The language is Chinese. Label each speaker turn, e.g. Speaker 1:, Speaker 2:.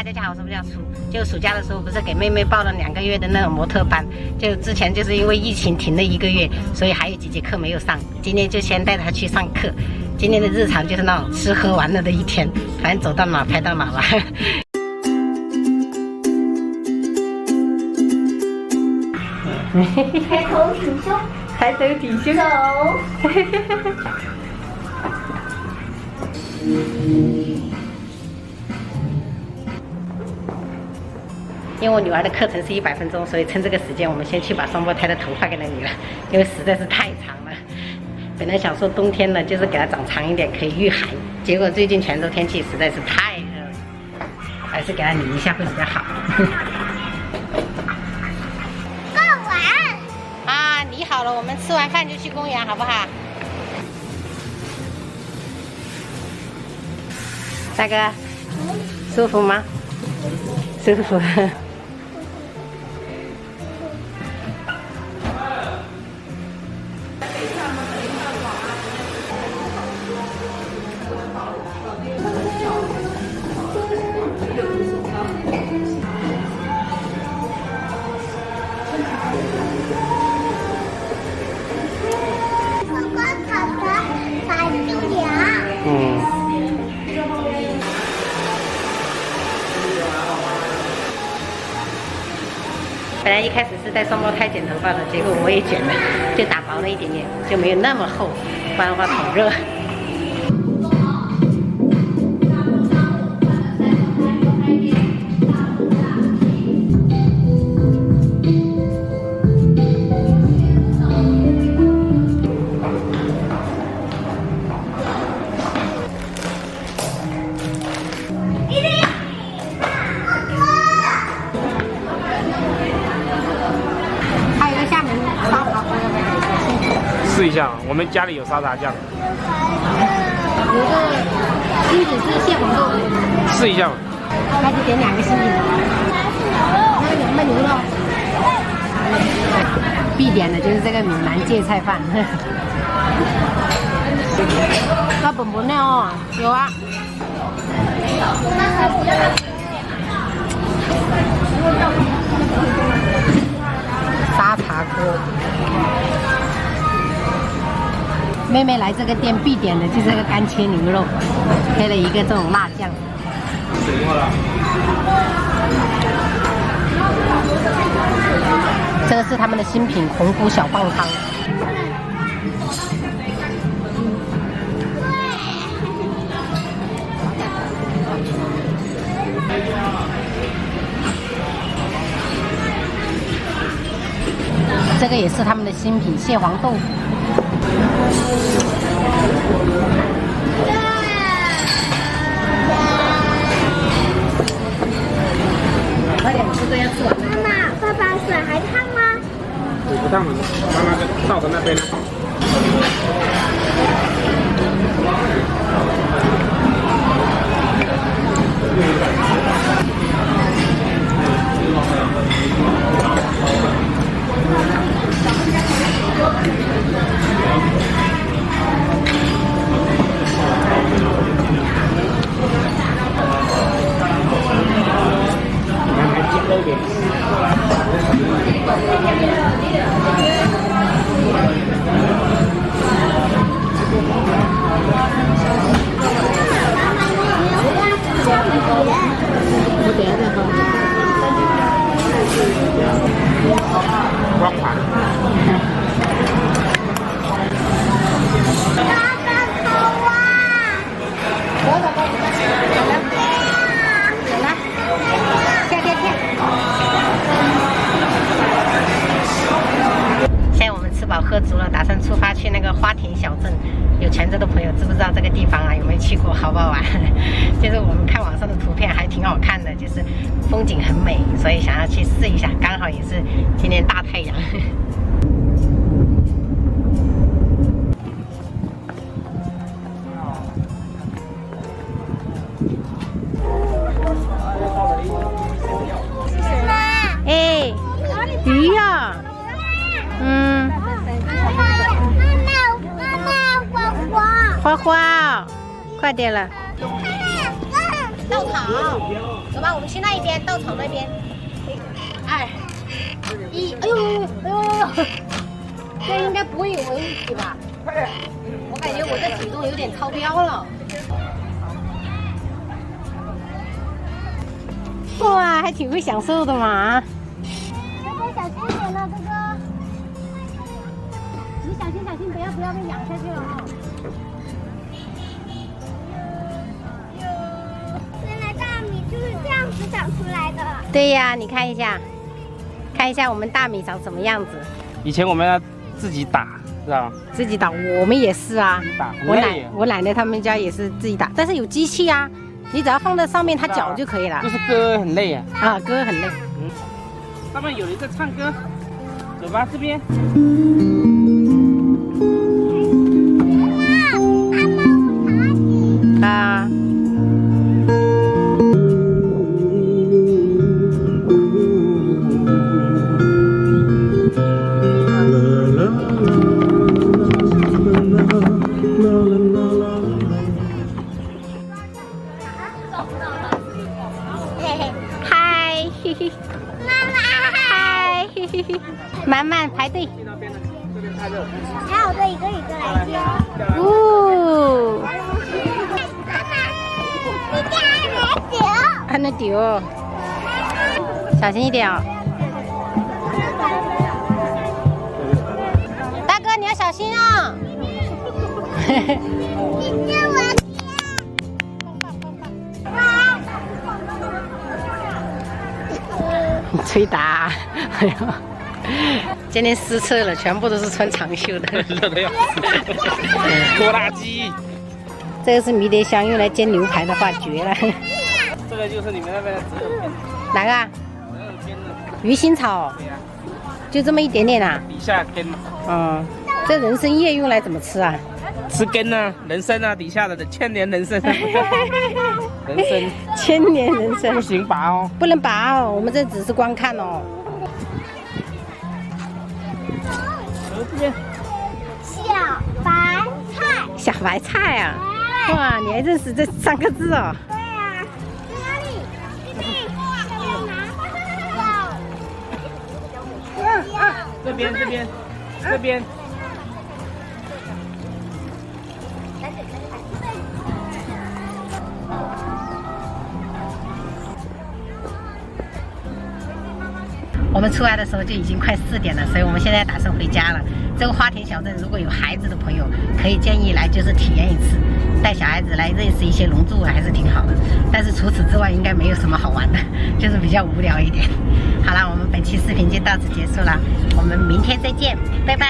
Speaker 1: 大家好，我是叫楚。就暑假的时候，不是给妹妹报了2个月的那种模特班，就之前就是因为疫情停了1个月，所以还有几节课没有上。今天就先带她去上课。今天的日常就是那种吃喝玩乐的一天，反正走到哪拍到哪了。
Speaker 2: 抬头挺胸，
Speaker 1: 抬头挺胸。
Speaker 2: 走。
Speaker 1: 因为我女儿的课程是100分钟，所以趁这个时间，我们先去把双胞胎的头发给她理了，因为实在是太长了。本来想说冬天呢，就是给它长长一点，可以御寒。结果最近泉州天气实在是太热了，还是给它理一下会比较好。
Speaker 2: 够晚
Speaker 1: 啊，理好了，我们吃完饭就去公园，好不好？大哥，舒服吗？舒服。本来一开始是带双胞胎剪头发的，结果我也剪了，就打薄了一点点，就没有那么厚，不然的话好热。
Speaker 3: 试一下，我们家里有沙茶酱。
Speaker 1: 有个新品是蟹黄豆，
Speaker 3: 试一下嘛。
Speaker 1: 那就点2个新品。那个焖牛肉。必点的就是这个闽南芥菜饭。那本不料哦，有啊。沙茶锅。妹妹来这个店必点的就是这个干切牛肉，配了一个这种辣酱。这个是他们的新品红菇小棒汤。这个也是他们的新品蟹黄豆腐。快点吃，这要吃完了。
Speaker 2: 妈妈，爸爸水还烫吗？
Speaker 3: 水不烫了，妈妈倒在那边呢。光盘。
Speaker 1: 现在我们吃饱喝足了，打算出发去那个花田小镇。有泉州的朋友知不知道这个地方啊？有没有去过？好不好玩？就是我们看网上的图片还挺好看的，就是风景很美，所以想要去试一下。刚好也是今天大太阳。哎，鱼呀！嗯。花花，快点了！
Speaker 2: 稻草。
Speaker 1: 走吧，我们去那一边，稻草那边。哎，哎呦，这应该不会有问题吧？我感觉我这体重有点超标了。哇，还挺会享受的嘛。
Speaker 2: 哥哥小心点呢，哥哥。
Speaker 1: 你小心，不要被养下去了哈。
Speaker 2: 原来大米就是这样子长出来的。
Speaker 1: 对呀，你看一下我们大米长什么样子。
Speaker 3: 以前我们要自己打，知道吗？
Speaker 1: 自己打，我们也是啊。
Speaker 3: 打很累。
Speaker 1: 我奶奶他们家也是自己打，但是有机器啊，你只要放在上面，它搅就可以了。
Speaker 3: 就是割很累啊。
Speaker 1: 啊，割很累。
Speaker 3: 上面有人在唱歌，走吧，这边。
Speaker 1: 啊。嗨，嘿嘿，
Speaker 2: 妈妈，
Speaker 1: 嗨，嘿嘿嘿，慢慢排队。
Speaker 2: 还有这一个来接。
Speaker 1: 哦，
Speaker 2: 妈妈，你家还
Speaker 1: 还能丢，小心一点哦。大哥，你要小心啊！
Speaker 2: 你借我接。
Speaker 1: 吹打，哎呀，今天失策了，全部都是穿长袖的，
Speaker 3: 热的要死，拖拉机。
Speaker 1: 这个是迷迭香，用来煎牛排的话绝了。
Speaker 3: 这个就是你们那边的折耳边，
Speaker 1: 哪个啊？
Speaker 3: 折耳边的。
Speaker 1: 鱼腥草，
Speaker 3: 对呀，
Speaker 1: 就这么一点点啊？
Speaker 3: 底下根。
Speaker 1: 这人参叶用来怎么吃啊？
Speaker 3: 吃根啊，人参啊，底下的千年人参。人参，
Speaker 1: 千年人参
Speaker 3: 不行拔哦，
Speaker 1: 不能拔哦，我们这只是观看哦。
Speaker 3: 这边
Speaker 2: 小白菜。
Speaker 1: 小白菜啊！哇，你还认识这3个字哦？
Speaker 2: 对啊，在哪里？
Speaker 3: 这边这边这边。
Speaker 1: 我们出来的时候就已经快4点了，所以我们现在打算回家了。这个花田小镇如果有孩子的朋友，可以建议来就是体验一次，带小孩子来认识一些龙柱还是挺好的。但是除此之外应该没有什么好玩的，就是比较无聊一点。好了，我们本期视频就到此结束了，我们明天再见，拜拜。